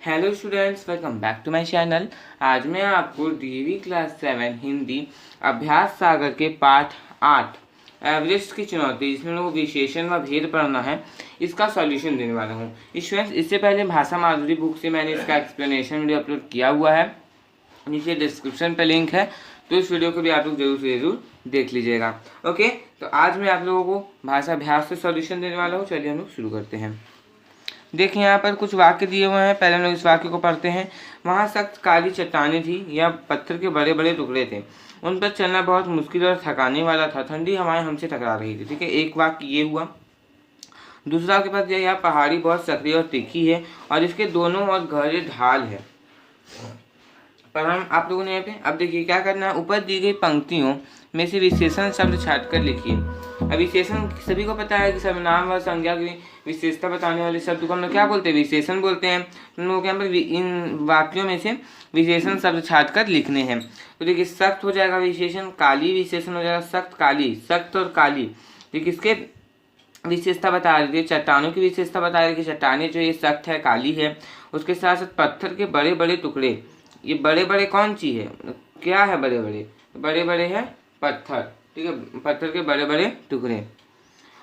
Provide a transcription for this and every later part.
Hello students, welcome back to my channel. आज मैं आपको डीवी क्लास 7 हिंदी अभ्यास सागर के पाठ 8 एवरेस्ट की चुनौती, जिसमें लोग विशेषण व भेद पढ़ना है, इसका सॉल्यूशन देने वाला हूँ। स्टूडेंट्स, इससे पहले भाषा माधुरी बुक से मैंने इसका एक्सप्लेनेशन वीडियो अपलोड किया हुआ है, नीचे डिस्क्रिप्शन पे लिंक है, तो इस वीडियो को भी आप लोग जरूर से जरूर देख लीजिएगा। ओके, तो आज मैं आप लोगों को भाषा अभ्यास से सॉल्यूशन देने वाला हूँ। चलिए हम लोग शुरू करते हैं। देखिए यहाँ पर कुछ वाक्य दिए हुए हैं, पहले हम लोग इस वाक्य को पढ़ते हैं। वहाँ सख्त काली चट्टानें थी या पत्थर के बड़े बड़े टुकड़े थे, उन पर चलना बहुत मुश्किल और थकाने वाला था। ठंडी हवाएं हमसे टकरा रही थी। ठीक है, एक वाक्य ये हुआ। दूसरा के पास यह पहाड़ी बहुत सक्रिय और तीखी है और इसके दोनों ओर गहरे ढाल है। पर हम आप लोगों ने यहाँ पे अब देखिए क्या करना है, ऊपर दी गई पंक्तियों में से विशेषण शब्द छांटकर लिखिए। अब विशेषण सभी को पता है कि सर्वनाम व संज्ञा की विशेषता बताने वाले शब्द को हम लोग क्या बोलते हैं, विशेषण बोलते हैं। हम लोग यहाँ पर इन वाक्यों में से विशेषण शब्द छांटकर लिखने हैं। तो देखिए, सख्त हो जाएगा विशेषण, काली विशेषण हो जाएगा, सख्त काली, सख्त और काली। देखिए किसके विशेषता बता रही है, चट्टानों की विशेषता बता रही है कि चट्टानें जो ये सख्त है, काली है। उसके साथ साथ पत्थर के बड़े बड़े टुकड़े, ये बड़े बड़े कौन चीज है, क्या है, बड़े बड़े, बड़े बड़े है पत्थर। ठीक है, पत्थर के बड़े बड़े टुकड़े,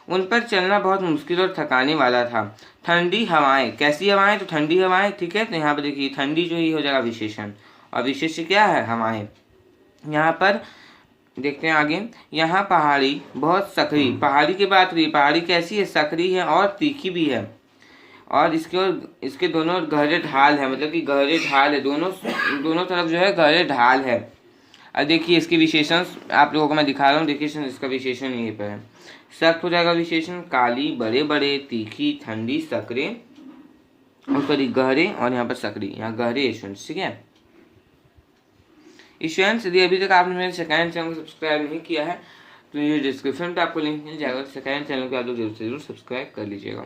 उन पर चलना बहुत मुश्किल और थकाने वाला था। ठंडी हवाएं, कैसी हवाएं, तो ठंडी हवाएं। ठीक है, तो यहाँ पर देखिए ठंडी जो ही हो जाएगा विशेषण, और विशेष्य क्या है, हवाएं। यहाँ पर देखते हैं आगे, यहाँ पहाड़ी बहुत सकरी, पहाड़ी की बात हुई, पहाड़ी कैसी है, सकरी है और तीखी भी है, और इसके दोनों गहरे ढाल है, मतलब कि गहरे ढाल है, दोनों तरफ जो है गहरे ढाल है। अब देखिए इसके विशेषण आप लोगों को मैं दिखा रहा हूँ। देखिए इसका विशेषण यहीं पर है। सख्त हो जाएगा विशेषण, काली, बड़े बड़े, तीखी, ठंडी, सकरे, और सॉरी गहरे, और यहाँ पर सकरी, यहाँ गहरे स्टूडेंट्स। ठीक है स्टूडेंट्स, यदि अभी तक आपने मेरे सेकेंड चैनल को सब्सक्राइब नहीं किया है तो ये डिस्क्रिप्शन पे आपको लिंक मिल जाएगा। सेकेंड चैनल को आप लोग जरूर से जरूर सब्सक्राइब कर लीजिएगा,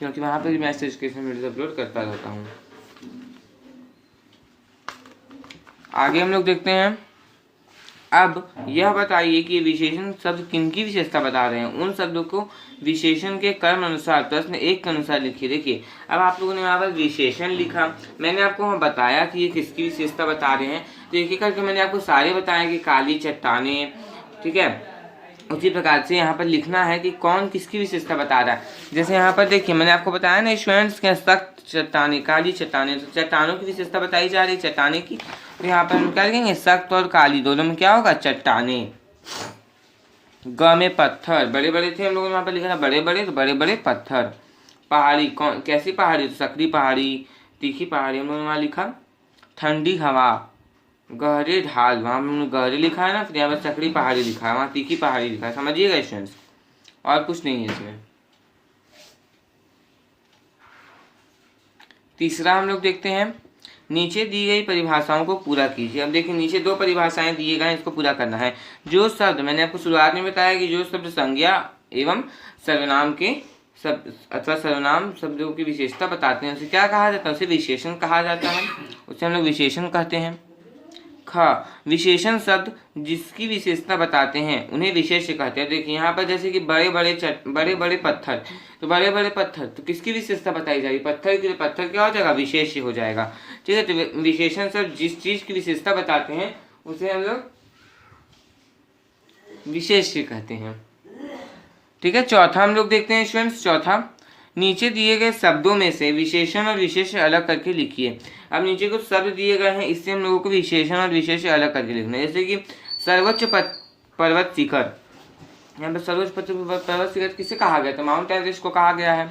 क्योंकि वहाँ पर मैं एजुकेशन वीडियो अपलोड करता रहता हूँ। आगे हम लोग देखते हैं। अब यह बताइए कि विशेषण शब्द किनकी विशेषता बता रहे हैं। उन शब्दों को विशेषण के कर्म अनुसार प्रश्न 1 के अनुसार लिखिए। देखिए अब आप लोगों ने यहाँ पर विशेषण लिखा, मैंने आपको बताया कि ये किसकी विशेषता बता रहे हैं, तो एक एक करके मैंने आपको सारे बताया कि काली चट्टानें। ठीक है, उसी प्रकार से यहाँ पर लिखना है कि कौन किसकी विशेषता बता रहा है। जैसे यहाँ पर देखिए मैंने आपको बताया ना स्टूडेंट्स, क्या सख्त चट्टानें, काली चट्टानें, तो चट्टानों की विशेषता बताई जा रही है, चट्टानें की। तो यहाँ पर हम क्या लिखेंगे, सख्त और काली दोनों में क्या होगा, चट्टानें। ग में पत्थर, बड़े बड़े थे, हम लोगों ने यहाँ पर लिखा था बड़े बड़े, तो बड़े बड़े पत्थर। पहाड़ी, कौन कैसी पहाड़ी, तो सकरी पहाड़ी, तीखी पहाड़ी, हम लोगों ने वहाँ लिखा। ठंडी हवा, गहरे ढाल, वहाँ हमने गहरे लिखा है ना, फिर यहाँ पर सकरी पहाड़ी लिखा है, वहाँ तीखी पहाड़ी लिखा है। समझिएगा स्टूडेंट्स, और कुछ नहीं है इसमें। तीसरा हम लोग देखते हैं, नीचे दी गई परिभाषाओं को पूरा कीजिए। अब देखिए नीचे 2 परिभाषाएं दिए गए, इसको पूरा करना है। जो शब्द, मैंने आपको शुरुआत में बताया कि जो शब्द संज्ञा एवं सर्वनाम के शब्द अथवा सर्वनाम शब्दों की विशेषता बताते हैं, उसे क्या कहा जाता है, उसे विशेषण कहा जाता है, उसे हम लोग विशेषण कहते हैं। ख, विशेषण शब्द जिसकी विशेषता बताते हैं उन्हें विशेष्य कहते हैं। देखिए यहाँ पर जैसे कि बड़े बड़े पत्थर, तो बड़े बड़े पत्थर, तो किसकी विशेषता बताई जा रही है, पत्थर की, पत्थर क्या हो जाएगा, विशेष्य हो जाएगा। ठीक है, तो विशेषण शब्द जिस चीज की विशेषता बताते हैं उसे हम लोग विशेष्य कहते हैं। ठीक है, चौथा हम लोग देखते हैं स्टूडेंट्स। चौथा, नीचे दिए गए शब्दों में से विशेषण और विशेष्य अलग करके लिखिए। अब नीचे कुछ शब्द दिए गए हैं, इससे हम लोगों को विशेषण और विशेष्य अलग करके लिखना है। जैसे कि सर्वोच्च पर्वत शिखर, यहाँ पर सर्वोच्च पर्वत शिखर किसे कहा गया, तो माउंट एवरेस्ट को कहा गया है,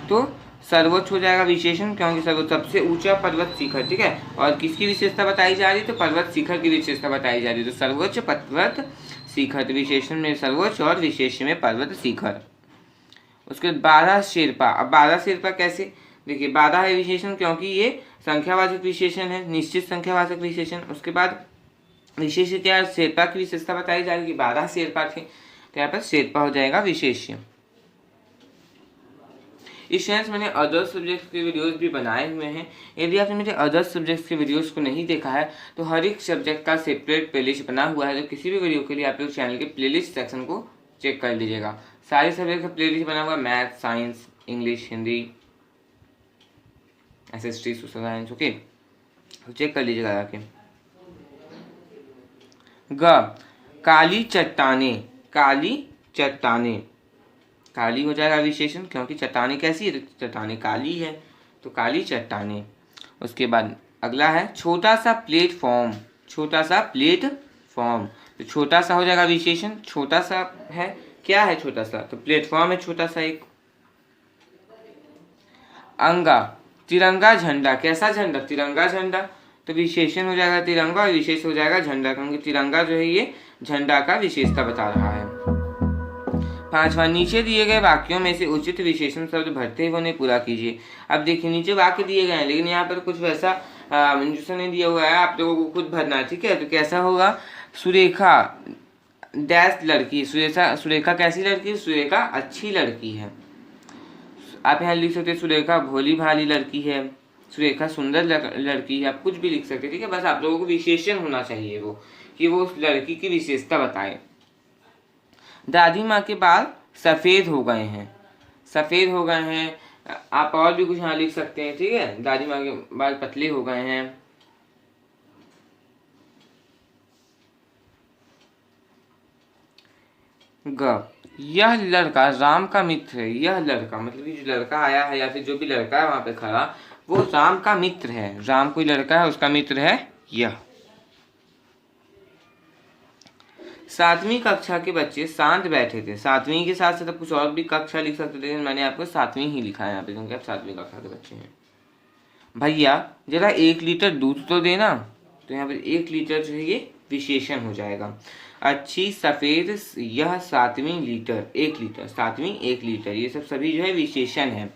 तो सर्वोच्च हो जाएगा विशेषण, क्योंकि सर्वोच्च सबसे ऊंचा पर्वत शिखर। ठीक है, और किसकी विशेषता बताई जा रही है, तो पर्वत शिखर की विशेषता बताई जा रही है, तो सर्वोच्च पर्वत शिखर, विशेषण में सर्वोच्च और विशेष्य में पर्वत शिखर। उसके बाद 12 शेरपा। अब 12 शेरपा कैसे, देखिए 12 है विशेषण, क्योंकि ये संख्यावाचक विशेषण है, निश्चित संख्यावाचक विशेषण। उसके बाद विशेष्य क्या है, शेरपा की विशेषता बताई जा रही है, 12 शेरपा थे, तो यहाँ पर शेरपा हो जाएगा विशेष्य। इस सेंस मैंने अदर सब्जेक्ट्स के वीडियोस भी बनाए हुए हैं। यदि आपने मेरे अदर सब्जेक्ट्स के वीडियोस को नहीं देखा है तो हर एक सब्जेक्ट का सेपरेट प्लेलिस्ट बना हुआ है, तो किसी भी वीडियो के लिए आप लोग चैनल के प्लेलिस्ट सेक्शन को चेक कर लीजिएगा। सारे सब्जेक्ट का प्लेलिस्ट बना हुआ है, math, science, English, Hindi, SST social science. Okay, तो चेक कर लीजिएगा आके। ग, काली चट्टाने, काली चट्टाने, काली हो जाएगा विशेषण क्योंकि चट्टाने कैसी है, चट्टाने काली है, तो काली चट्टाने। उसके बाद अगला है छोटा सा प्लेटफॉर्म, छोटा सा प्लेटफॉर्म, तो छोटा सा हो जाएगा विशेषण, छोटा सा है, क्या है छोटा सा, तो प्लेटफॉर्म है छोटा सा एक। अंगा, तिरंगा झंडा, कैसा झंडा, तिरंगा झंडा, तो विशेषण हो जाएगा तिरंगा और विशेष हो जाएगा झंडा, क्योंकि तिरंगा जो है ये झंडा का विशेषता बता रहा है। 5वां, नीचे दिए गए वाक्यों में से उचित विशेषण शब्द भरते हुए उन्हें पूरा कीजिए। अब देखिए नीचे वाक्य दिए गए हैं लेकिन यहाँ पर कुछ वैसा इंस्ट्रक्शन नहीं दिया हुआ है, आप लोगों को खुद भरना है, ठीक है। तो कैसा होगा, सुरेखा डैश लड़की, सुरेखा कैसी लड़की, सुरेखा अच्छी लड़की है। आप यहाँ लिख सकते हैं सुरेखा भोली भाली लड़की है, सुरेखा सुंदर लड़की है, आप कुछ भी लिख सकते हैं, ठीक है। बस आप लोगों को विशेषण होना चाहिए वो, कि वो उस लड़की की विशेषता बताए। दादी माँ के बाल सफ़ेद हो गए हैं, सफ़ेद हो गए हैं, आप और भी कुछ यहाँ लिख सकते हैं, ठीक है। दादी माँ के बाल पतले हो गए हैं। ग, यह लड़का राम का मित्र है, यह लड़का मतलब कि जो लड़का आया है या फिर जो भी लड़का है वहां पे खड़ा वो राम का मित्र है, राम कोई लड़का है उसका मित्र है यह। 7वीं कक्षा के बच्चे शांत बैठे थे, 7वीं के साथ साथ कुछ और भी कक्षा लिख सकते थे, मैंने आपको 7वीं ही लिखा है यहाँ पे क्योंकि आप 7वीं कक्षा के बच्चे हैं। भैया जरा 1 लीटर दूध तो देना, तो यहाँ पर 1 लीटर जो है ये विशेषण हो जाएगा। अच्छी सफ़ेद, यह 7वीं लीटर, 1 लीटर, 7वीं 1 लीटर, ये सब सभी जो है विशेषण है।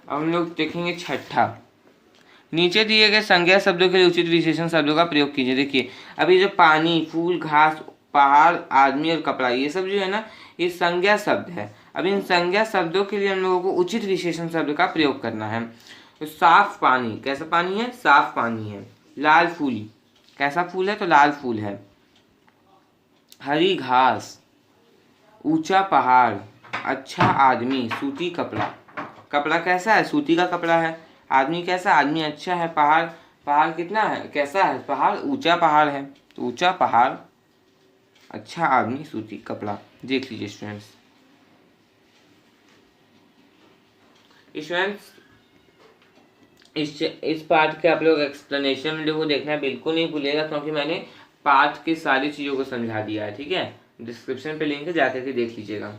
अब हम लोग देखेंगे 6ठा, नीचे दिए गए संज्ञा शब्दों के लिए उचित विशेषण शब्दों का प्रयोग कीजिए। देखिए अभी जो पानी, फूल, घास, पहाड़, आदमी और कपड़ा, ये सब जो है ना ये संज्ञा शब्द है। अब इन संज्ञा शब्दों के लिए हम लोगों को उचित विशेषण शब्द का प्रयोग करना है। तो साफ पानी, कैसा पानी है, साफ पानी है। लाल फूल, कैसा फूल है, तो लाल फूल है। हरी घास, ऊंचा पहाड़, अच्छा आदमी, सूती कपड़ा, कपड़ा कैसा है, सूती का कपड़ा है। आदमी कैसा, आदमी अच्छा है। पहाड़, पहाड़ कितना है, कैसा है, पहाड़ ऊंचा पहाड़ है, तो ऊंचा पहाड़, अच्छा आदमी, सूती कपड़ा। देख लीजिए स्टूडेंट्स, इस पार्ट के आप लोग एक्सप्लेनेशन वीडियो को देखना बिल्कुल नहीं भूलिएगा क्योंकि मैंने पार्ट की सारी चीज़ों को समझा दिया है, ठीक है। डिस्क्रिप्शन पे लिंक है, जाकर के देख लीजिएगा।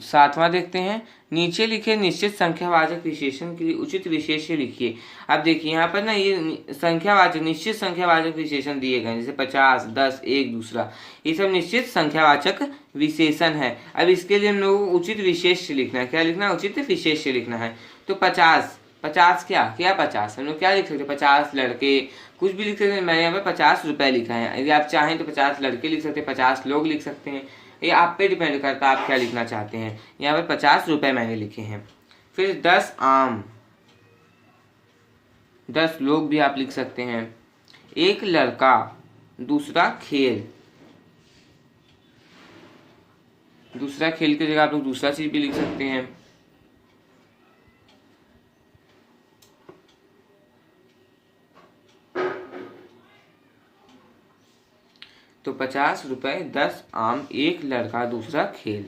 7वां देखते हैं, नीचे लिखे निश्चित संख्यावाचक विशेषण के लिए उचित विशेष्य लिखिए। अब देखिए यहाँ पर ना ये संख्यावाचक, निश्चित संख्यावाचक विशेषण दिए गए जैसे 50, 10, 1, दूसरा, ये सब निश्चित संख्यावाचक विशेषण है। अब इसके लिए हम लोगों को उचित विशेष्य लिखना है, क्या लिखना है, उचित विशेष्य लिखना है। तो 50, 50 क्या क्या 50 हम लोग क्या लिख सकते हैं, 50 लड़के, कुछ भी लिख सकते हैं। मैंने यहाँ पर 50 रुपये लिखा है, यदि आप चाहें तो 50 लड़के लिख सकते हैं, 50 लोग लिख सकते हैं, ये आप पे डिपेंड करता है आप क्या लिखना चाहते हैं। यहाँ पर 50 रुपये मैंने लिखे हैं। फिर 10 आम, 10 लोग भी आप लिख सकते हैं। एक लड़का, दूसरा खेल, दूसरा खेल की जगह आप लोग दूसरा चीज भी लिख सकते हैं। तो 50 रुपये, 10 आम, एक लड़का, दूसरा खेल।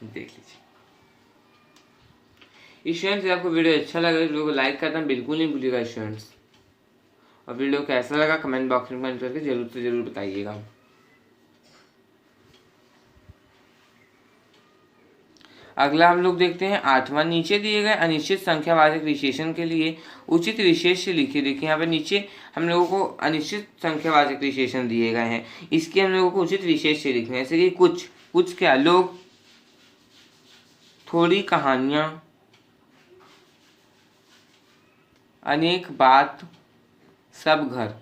देख लीजिए स्टूडेंट्स, आपको वीडियो अच्छा लगा वीडियो को लाइक करना बिल्कुल नहीं भूलिएगा स्टूडेंट्स, और वीडियो कैसा लगा कमेंट बॉक्स में कमेंट करके जरूर से जरूर बताइएगा। अगला हम लोग देखते हैं 8वां, नीचे दिए गए अनिश्चित संख्यावाचक विशेषण के लिए उचित विशेष्य लिखिए। देखिए यहाँ पर नीचे हम लोगों को अनिश्चित संख्यावाचक विशेषण दिए गए हैं, इसके हम लोगों को उचित विशेष्य लिखना है। जैसे कि कुछ, कुछ क्या, लोग, थोड़ी कहानियां, अनेक बात, सब घर।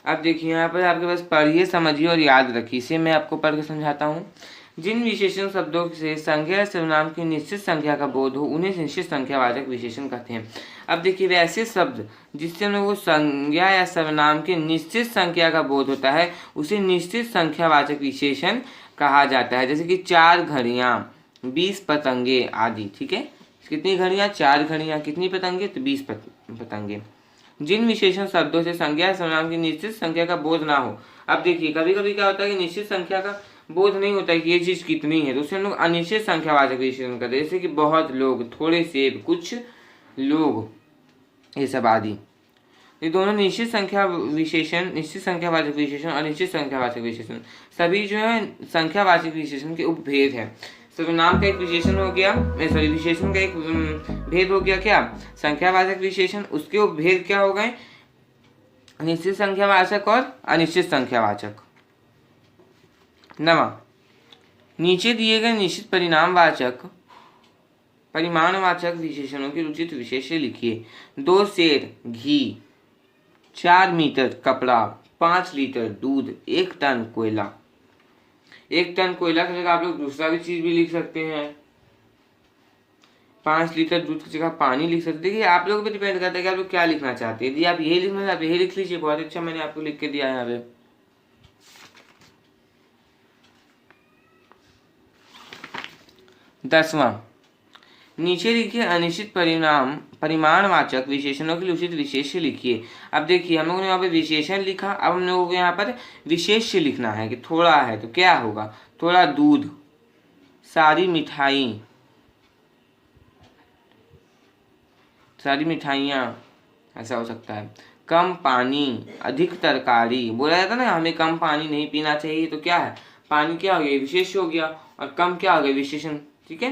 अब देखिए यहाँ पर आपके पास पढ़िए, समझिए और याद रखिए, इसे मैं आपको पढ़ के समझाता हूँ। जिन विशेषण शब्दों से संज्ञा या सर्वनाम की निश्चित संख्या का बोध हो उन्हें निश्चित संख्यावाचक विशेषण कहते हैं। अब देखिए, वैसे शब्द जिससे हम लोगों को संज्ञा या सर्वनाम की निश्चित संख्या का बोध होता है उसे निश्चित संख्यावाचक विशेषण कहा जाता है। जैसे कि 4 घड़ियां, 20 पतंगे आदि। ठीक है, कितनी घड़ियां? 4 घड़ियां। कितनी पतंगे? तो 20 पतंगे। जिन विशेषण शब्दों से संज्ञा या सर्वनाम की निश्चित संख्या का बोध ना हो। अब देखिए, कभी कभी क्या होता है कि निश्चित संख्या का बोध नहीं होता है कि ये चीज कितनी है, तो उसे हम लोग अनिश्चित संख्यावाचक विशेषण करते हैं। जैसे कि बहुत लोग, थोड़े सेब, कुछ लोग, ये सब आदि। ये दोनों निश्चित संख्या विशेषण, निश्चित संख्यावाचक विशेषण और अनिश्चित संख्यावाचक विशेषण सभी जो है संख्यावाचक विशेषण के उपभेद है। सर्वनाम का एक विशेषण हो गया, सॉरी विशेषण का एक भेद हो गया क्या? संख्यावाचक विशेषण। उसके उपभेद क्या हो गए? निश्चित संख्यावाचक और अनिश्चित संख्यावाचक। नवा, नीचे दिए गए निश्चित परिमाणवाचक विशेषणों की उचित विशेष्य लिखिए। 2 सेर घी, 4 मीटर कपड़ा, 5 लीटर दूध, 1 टन कोयला। 1 टन कोयला की जगह आप लोग दूसरा भी चीज भी लिख सकते हैं। 5 लीटर दूध की जगह पानी लिख सकते हैं। देखिए, आप लोग पे डिपेंड करता है कि आप लोग क्या लिखना चाहते हैं। यदि आप यही लिखना, आप यही लिख लीजिए। बहुत अच्छा, मैंने आपको लिख के दिया है यहाँ पे। 10वां, नीचे लिखिए अनिश्चित परिमाणवाचक विशेषणों के लिए उचित विशेष्य लिखिए। अब देखिए, हम लोगों ने यहाँ पे विशेषण लिखा, अब हम लोगों को यहाँ पर विशेष्य लिखना है कि थोड़ा है तो क्या होगा? थोड़ा दूध, सारी मिठाइयाँ, ऐसा हो सकता है। कम पानी, अधिक तरकारी। बोला जाता है ना हमें कम पानी नहीं पीना चाहिए, तो क्या है? पानी क्या हो गया? विशेष्य हो गया। और कम क्या हो गया? विशेषण। ठीक है,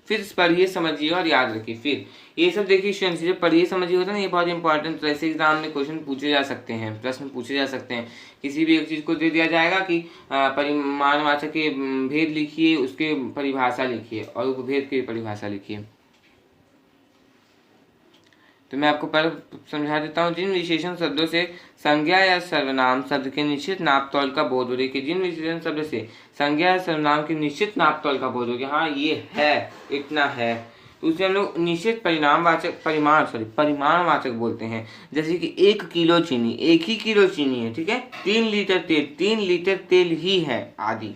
फिर पढ़िए, समझिए और याद रखिए। फिर ये सब देखिए स्टूडेंट्स, जो पढ़िए समझिए होता है ना, ये बहुत इंपॉर्टेंट। तो ऐसे एग्जाम में क्वेश्चन पूछे जा सकते हैं, प्रश्न पूछे जा सकते हैं। किसी भी एक चीज को दे दिया जाएगा कि परिमाणवाचक के भेद लिखिए, उसके परिभाषा लिखिए और उपभेद की परिभाषा लिखिए। तो मैं आपको पहले समझा देता हूँ। जिन विशेषण शब्दों से संज्ञा या सर्वनाम शब्द के निश्चित नापतोल का बोध हो। देखिए, जिन विशेषण शब्द से संज्ञा या सर्वनाम के निश्चित नापतोल का बोध हो गया, हाँ ये है, इतना है, तो उसे हम लोग निश्चित परिमाणवाचक बोलते हैं। जैसे कि 1 किलो चीनी, 1 ही किलो चीनी है। ठीक है, 3 लीटर तेल, 3 लीटर तेल ही है, आदि।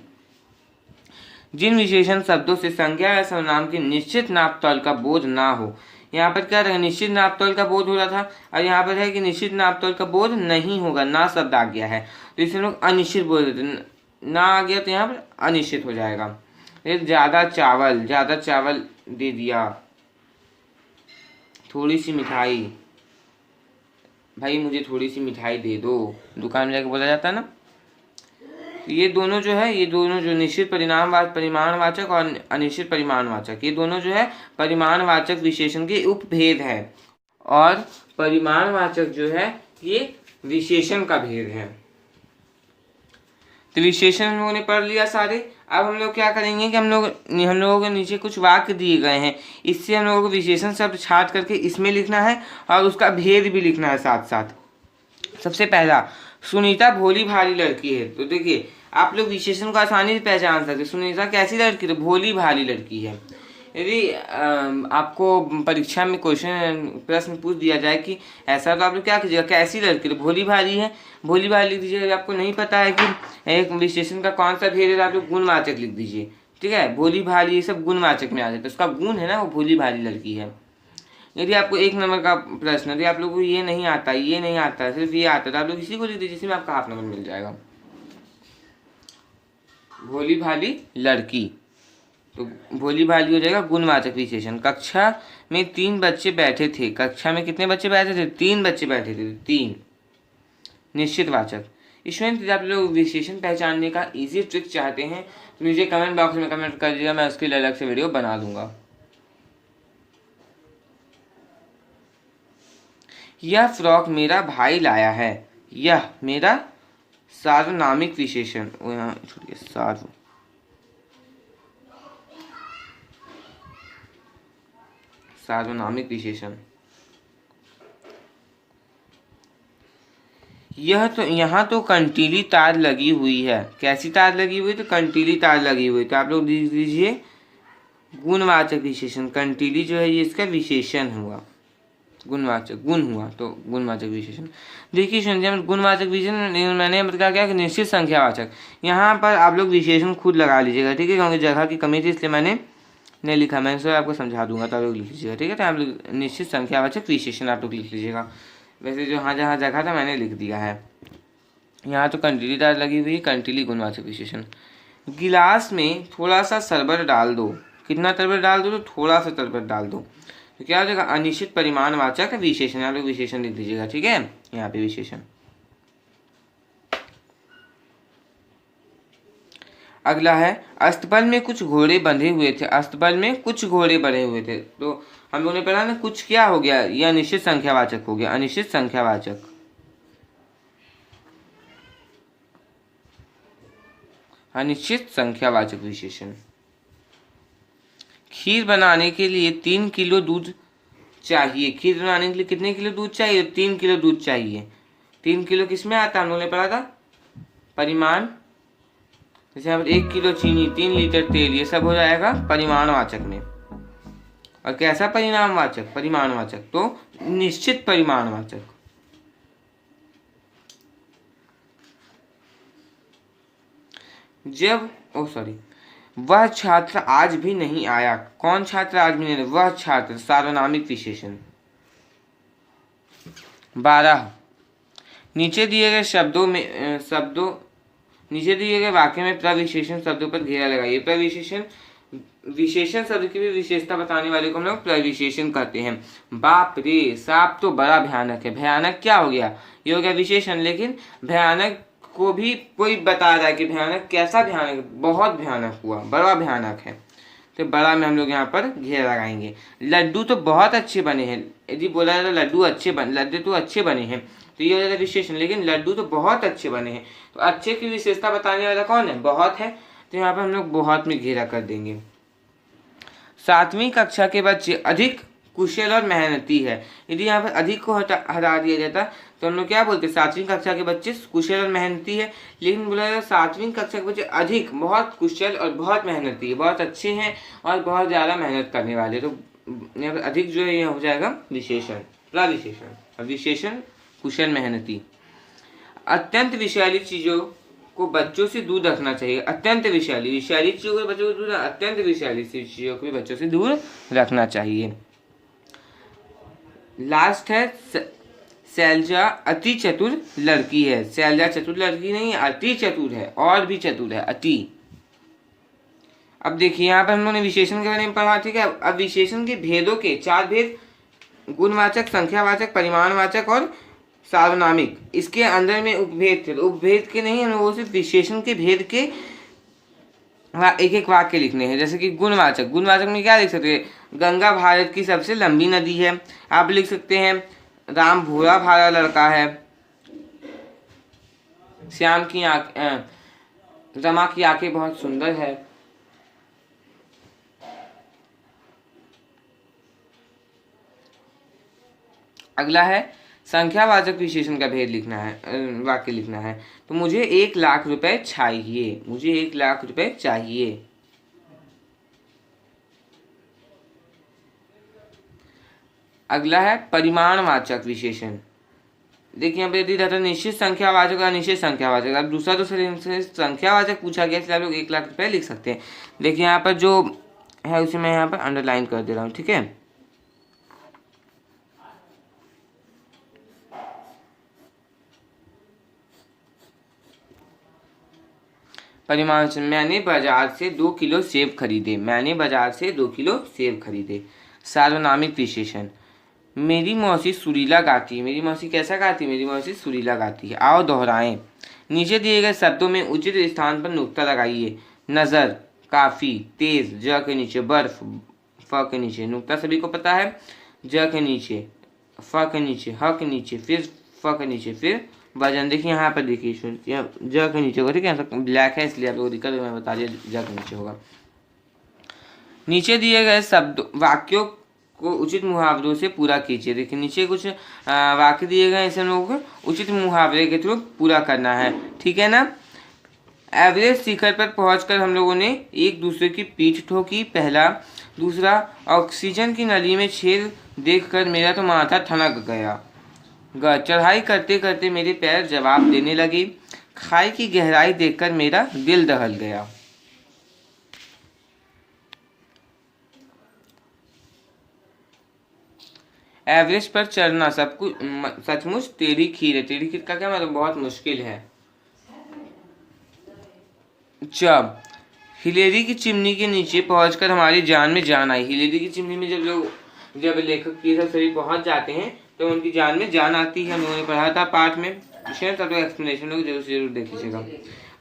जिन विशेषण शब्दों से संज्ञा या सर्वनाम की निश्चित नापतोल का बोध ना हो। यहाँ पर क्या रहेगा? निश्चित नापतोल का बोध हो रहा था, और यहाँ पर है कि निश्चित नापतोल का बोध नहीं होगा, ना शब्द आ गया है, तो इसे लोग अनिश्चित बोल देते हैं। ना आ गया तो यहाँ पर अनिश्चित हो जाएगा। ज्यादा चावल दे दिया, थोड़ी सी मिठाई, भाई मुझे थोड़ी सी मिठाई दे दो, दुकान में जाकर बोला जाता है ना। ये दोनों जो है, ये दोनों जो निश्चित परिमाणवाचक और अनिश्चित परिमाणवाचक, ये दोनों जो है परिमाणवाचक विशेषण के उपभेद है, और परिमाणवाचक जो है ये विशेषण का भेद है। तो विशेषण हम लोगों ने पढ़ लिया सारे। अब हम लोग क्या करेंगे कि हम लोगों के नीचे कुछ वाक्य दिए गए हैं, इससे हम लोगों को विशेषण शब्द छाट करके इसमें लिखना है और उसका भेद भी लिखना है साथ साथ। सबसे पहला, सुनीता भोली भाली लड़की है। तो देखिए, आप लोग विशेषण को आसानी से पहचान सकते। सुनीता कैसी लड़की? तो भोली भाली लड़की है। यदि आपको परीक्षा में प्रश्न पूछ दिया जाए कि ऐसा, तो आप लोग क्या कीजिएगा? कैसी लड़की? तो भोली भाली है, भोली भाली लिख दीजिए। आपको नहीं पता है कि एक विशेषण का कौन सा भेद है, तो आप लोग गुणवाचक लिख दीजिए। ठीक है, भोली भाली ये सब गुणवाचक में आ जाता है, उसका गुण है ना, वो भोली भाली लड़की है। यदि आपको 1 नंबर का प्रश्न, यदि आप लोगों को ये नहीं आता, सिर्फ ये आता है, तो आप लोग इसी को लिख दीजिए, इसमें आपका हाफ नंबर मिल जाएगा। भोली भाली लड़की, तो भोली भाली हो जाएगा गुणवाचक विशेषण। कक्षा में 3 बच्चे बैठे थे। कक्षा में कितने बच्चे बैठे थे? 3 बच्चे बैठे थे, 3। निश्चितवाचक। स्टूडेंट, यदि आप लोग विशेषण पहचानने का इजी ट्रिक चाहते हैं तो नीचे कमेंट बॉक्स में कमेंट कर दीजिएगा, मैं उसके लिए अलग से वीडियो बना दूंगा। यह फ्रॉक मेरा भाई लाया है। यह मेरा सार्वनामिक विशेषण, यहाँ छोड़िए, सार्वनामिक विशेषण। यह तो यहाँ तो कंटीली तार लगी हुई है। कैसी तार लगी हुई? तो कंटीली तार लगी हुई। तो आप लोग लिख लीजिए गुणवाचक विशेषण। कंटीली जो है ये इसका विशेषण हुआ, गुणवाचक गुण हुआ तो गुणवाचक विशेषण। देखिए संख्या में गुणवाचक विशेषण मैंने बताया क्या कि निश्चित संख्यावाचक। यहाँ पर आप लोग विशेषण खुद लगा लीजिएगा, ठीक है, क्योंकि जगह की कमी थी इसलिए मैंने नहीं लिखा। मैं सर आपको समझा दूंगा तो आप लोग लिख लीजिएगा, ठीक है। तो आप लोग निश्चित संख्यावाचक विशेषण आप लोग लिख लीजिएगा। वैसे जो हाँ जहाँ जगह था मैंने लिख दिया है। यहाँ तो कंटीली तार लगी हुई है, कंटीली गुणवाचक विशेषण। गिलास में थोड़ा सा शरबत डाल दो। कितना शरबत डाल दो? तो थोड़ा सा शरबत डाल दो। तो क्या हो जाएगा? अनिश्चित परिमाणवाचक विशेषण। यहाँ लोग विशेषण लिख दीजिएगा, ठीक है, यहाँ पे विशेषण। अगला है अस्तबल में कुछ घोड़े बंधे हुए थे। अस्तबल में कुछ घोड़े बंधे हुए थे। तो हम लोगों ने पढ़ा ना, कुछ क्या हो गया? यह अनिश्चित संख्यावाचक हो गया, अनिश्चित संख्यावाचक। अनिश्चित संख्यावाचक विशेषण। खीर बनाने के लिए 3 किलो दूध चाहिए। खीर बनाने के लिए कितने किलो दूध चाहिए? 3 किलो दूध चाहिए। 3 किलो किस में आता है? हम लोगों ने पढ़ा था परिमाण। जैसे यहाँ पर 1 किलो चीनी, 3 लीटर तेल, ये सब हो जाएगा परिमाणवाचक में। और कैसा परिणामवाचक? परिमाणवाचक। तो निश्चित परिमाणवाचक। जब वह छात्र आज भी नहीं आया। कौन छात्र आज भी नहीं आया? वह छात्र। सार्वनामिक विशेषण। 12 नीचे दिए गए नीचे दिए गए वाक्य में प्रविशेषण शब्दों पर घेरा लगाइए। प्रविशेषण विशेषण शब्द की भी विशेषता बताने वाले को हम लोग प्रविशेषण कहते हैं। बाप रे, सांप तो बड़ा भयानक है। भयानक क्या हो गया? ये हो गया विशेषण। लेकिन भयानक को भी कोई बता रहा है कि भयानक कैसा भयानक? बहुत भयानक हुआ, बड़ा भयानक है। तो बड़ा में हम लोग यहाँ पर घेरा लगाएंगे। लड्डू तो बहुत अच्छे बने हैं। यदि बोला जाए तो लड्डू तो अच्छे बने हैं, तो ये हो जाता है विशेषण। लेकिन लड्डू तो बहुत अच्छे बने हैं, तो अच्छे की विशेषता बताने वाला कौन है? बहुत है। तो यहाँ पर हम लोग बहुत में घेरा कर देंगे। 7वीं कक्षा के बच्चे अधिक कुशल और मेहनती है। यदि यहाँ पर अधिक को हटा दिया जाता तो हम लोग क्या बोलते? 7वीं कक्षा के बच्चे कुशल और मेहनती है। लेकिन बोला जाता 7वीं कक्षा के बच्चे अधिक, बहुत कुशल और बहुत मेहनती है, बहुत अच्छे हैं और बहुत ज़्यादा मेहनत करने वाले। तो यहाँ पर अधिक जो है ये हो जाएगा विशेषण, प्रविशेषण। विशेषण कुशल मेहनती। अत्यंत विषैली चीज़ों को बच्चों से दूर रखना चाहिए। अत्यंत विषैली चीज़ों को बच्चों को दूर, अत्यंत विषैली चीज़ों को भी बच्चों से दूर रखना चाहिए। लास्ट है शैलजा अति चतुर लड़की है। शैलजा चतुर लड़की नहीं, अति चतुर है, और भी चतुर है, अति। अब देखिए यहाँ पर हम लोगों ने विशेषण के बारे में पढ़ा, ठीक है। अब विशेषण के भेदों के 4 भेद, गुणवाचक, संख्यावाचक, परिमाणवाचक और सार्वनामिक। इसके अंदर में उपभेद थे। उपभेद के नहीं, हम वो सिर्फ विशेषण के भेद के एक एक वाक्य लिखने हैं। जैसे कि गुणवाचक में क्या लिख सकते हैं? गंगा भारत की सबसे लंबी नदी है। आप लिख सकते हैं राम भोला भाला लड़का है। श्याम की रमा की आंखें बहुत सुंदर है। अगला है संख्यावाचक विशेषण का भेद लिखना है, वाक्य लिखना है। तो मुझे 1 लाख रुपए चाहिए। मुझे 1 लाख रुपए चाहिए। अगला है परिमाणवाचक विशेषण। देखिए यहाँ पे यदि रहता निश्चित संख्यावाचक और अनिश्चित संख्यावाचक। अब दूसरा संख्यावाचक पूछा गया, इसलिए आप लोग 1 लाख रुपए लिख सकते हैं। देखिए यहाँ पर जो है उसे मैं यहाँ पर अंडरलाइन कर दे रहा हूँ, ठीक है। परिमाण से मैंने बाजार से 2 किलो सेब खरीदे। मैंने बाजार से 2 किलो सेब खरीदे। सार्वनामिक विशेषण। मेरी मौसी सुरीला गाती है। मेरी मौसी कैसा गाती है? मेरी मौसी सुरीला गाती है। आओ दोहराएं। नीचे दिए गए शब्दों में उचित स्थान पर नुक्ता लगाइए। नज़र, काफ़ी, तेज, ज के नीचे बर्फ, फ के नीचे नुक्ता सभी को पता है। ज के नीचे, फ के नीचे, ह के नीचे, फिर फ के नीचे, फिर वजन। देखिए यहाँ पर देखिए ज के नीचे होगा, ठीक है। ब्लैक है इसलिए आप लोगों को दिक्कत, मैं बता दिया ज के नीचे होगा। नीचे दिए गए शब्द वाक्यों को उचित मुहावरों से पूरा कीजिए। देखिए नीचे कुछ वाक्य दिए गए हैं, इसे हम लोगों को उचित मुहावरे के थ्रू पूरा करना है, ठीक है ना। एवरेस्ट शिखर पर पहुंचकर हम लोगों ने एक दूसरे की पीठ ठोकी, पहला। दूसरा, ऑक्सीजन की नली में छेद देखकर मेरा तो माथा ठनक गया। चढ़ाई करते करते मेरे पैर जवाब देने लगे। खाई की गहराई देखकर मेरा दिल दहल गया। एवरेस्ट पर चढ़ना सब कुछ सचमुच टेढ़ी खीर है। टेढ़ी खीर का क्या मतलब, बहुत मुश्किल है। जब हिलेरी की चिमनी के नीचे पहुंचकर हमारी जान में जान आई। हिलेरी की चिमनी में जब लेखक ये सब सभी पहुंच जाते हैं तो उनकी जान में जान आती है। हम लोगों ने पढ़ा था पाठ में, तो एक्सप्लेनेशन लोग जरूर से जरूर देख लीजिएगा।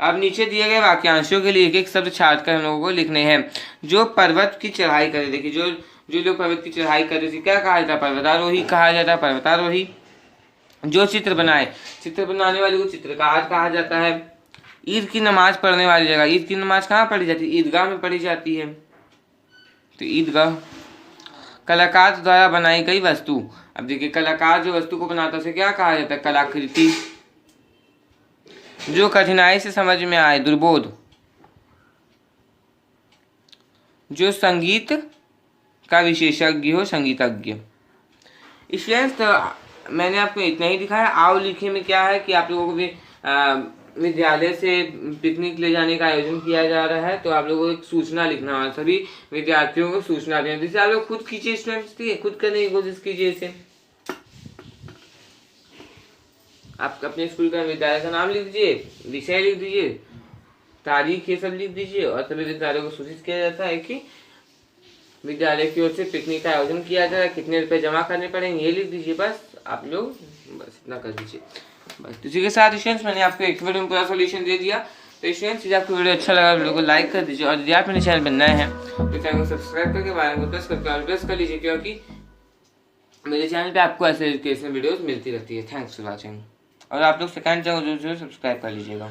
अब नीचे दिए गए वाक्यांशों के लिए एक एक शब्द छाट कर हम लोगों को लिखने हैं। जो पर्वत की चढ़ाई करे, देखिए जो लोग पर्वत की चढ़ाई कर रहे थे क्या कहा जाता है, पर्वतारोही कहा जाता है, पर्वतारोही। जो चित्र बनाए, चित्र बनाने वाले को चित्रकार कहा जाता है। ईद की नमाज पढ़ने वाली जगह, ईद की नमाज कहाँ पढ़ी जाती है, ईदगाह में पढ़ी जाती है, तो ईदगाह। कलाकार द्वारा बनाई गई वस्तु, अब देखिए कलाकार जो वस्तु को बनाता है उसे क्या कहा जाता है, कलाकृति। जो कठिनाई से समझ में आए, दुर्बोध। जो संगीत का विशेषज्ञ हो, संगीतज्ञ। स्टूडेंट्स तो मैंने आपको इतना ही दिखाया। आओ लिखे में क्या है कि आप लोगों को भी विद्यालय से पिकनिक ले जाने का आयोजन किया जा रहा है, तो आप लोगों को एक सूचना लिखना है, सभी विद्यार्थियों को सूचना देना। जैसे आप लोग खुद कीजिए स्टूडेंट्स, ठीक है, खुद करने की कोशिश कीजिए इसे। आप अपने स्कूल का विद्यालय का नाम लिख दीजिए, विषय लिख दीजिए, तारीख ये सब लिख दीजिए, और सभी विद्यालयों को सूचित किया जाता है कि विद्यालय की ओर से पिकनिक का आयोजन किया जा रहा है, कितने रुपए जमा करने पड़ेंगे ये लिख दीजिए। बस आप लोग बस इतना कर दीजिए। बस इसी के साथ स्टूडेंट्स मैंने आपको एक वीडियो में पूरा सॉल्यूशन दे दिया। तो स्टूडेंट्स यदि आपको वीडियो अच्छा लगा वीडियो को लाइक कर दीजिए, और यदि आप मेरे चैनल पर नए हैं तो चैनल को सब्सक्राइब करके बारे में प्रेस कर लीजिए, क्योंकि मेरे चैनल पे आपको ऐसे एजुकेशनल वीडियोस मिलती रहती है। Thanks for watching. और आप लोग सेकंड चैनल जरूर सब्सक्राइब कर लीजिएगा।